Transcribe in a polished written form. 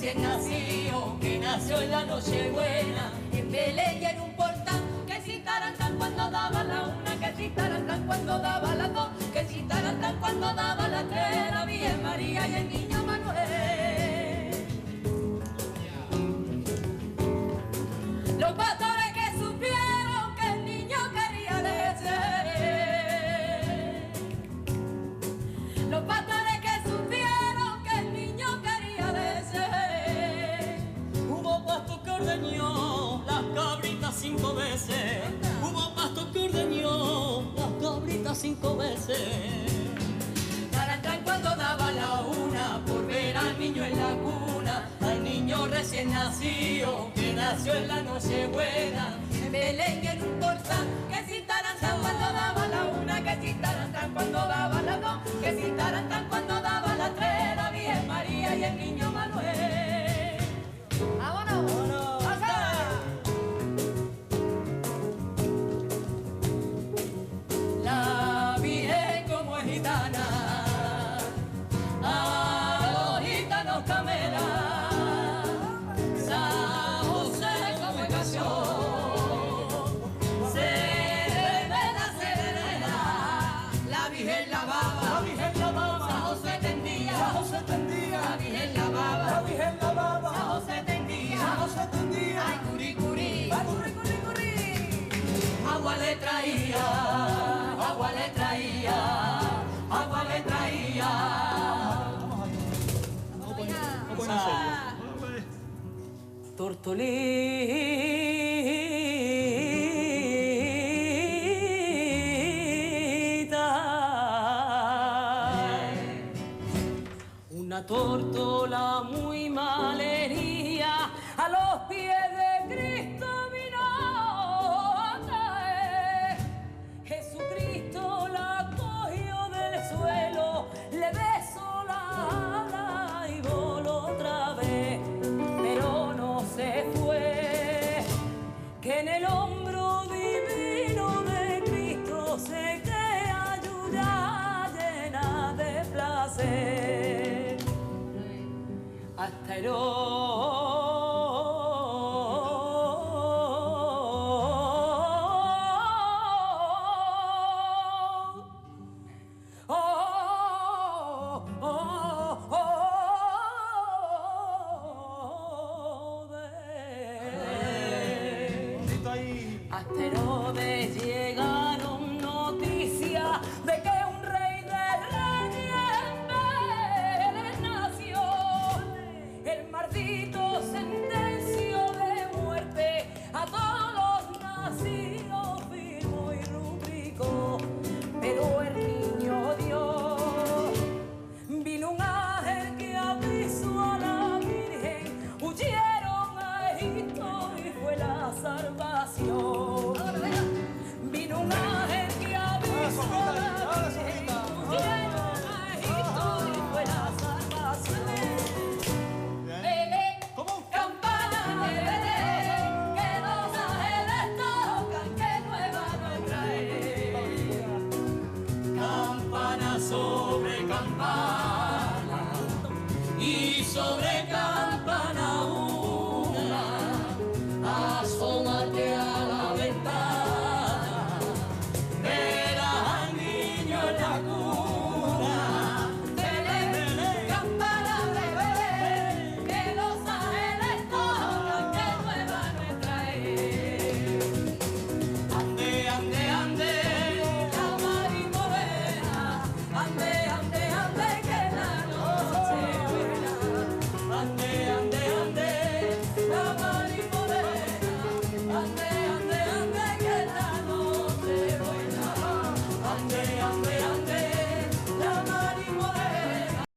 recién nacido que nació en la Nochebuena, en Belén y en un portal, que si tarantán cuando daba la una, que si tarantán cuando daba la dos, que si tarantán cuando daba la tres, la Virgen María y el niño Manuel. Los pastores que supieron que el niño quería leche, los pastores que supieron que el niño quería leche. Hubo pastor que ordeñó las cabritas 5 veces, hubo pastor que ordeñó las cabritas 5 veces. Tarantán cuando daba la una, por ver al niño en la cuna, al niño recién nacido que nació en la Nochebuena, en Belén y en un portal, que si tarantán cuando daba la una, que si tarantán cuando daba la dos, que si tarantán cuando daba la tres, la Virgen María y el niño Manuel. ¡Vámonos! ¡Vámonos! La Virgen como es gitana, a los gitanos camela. San José como es canción, serena, la Virgen lavaba, la Virgen lavaba, San José tendía, San José tendía, la Virgen lavaba, la Virgen lavaba, San José tendía, San José tendía, ay curí curí, ay curí curí curí. Agua le traía, agua le traía, agua le traía. Tortolita, una tórtola muy malería a los pies de Cristo vino a caer. Jesucristo la cogió del suelo, le besó la ala y voló otra vez, pero no se fue, que en el hombro divino de Cristo se crea lluvia llena de placer. Hasta hasta Herodes llegaron noticias de que un rey de reyes en Belén nació. El maldito sentenció de muerte a todos los nacidos, firmó y rubricó, pero el niño Dios vino un ángel que avisó a la Virgen, huyeron a Egipto y fue la salvación.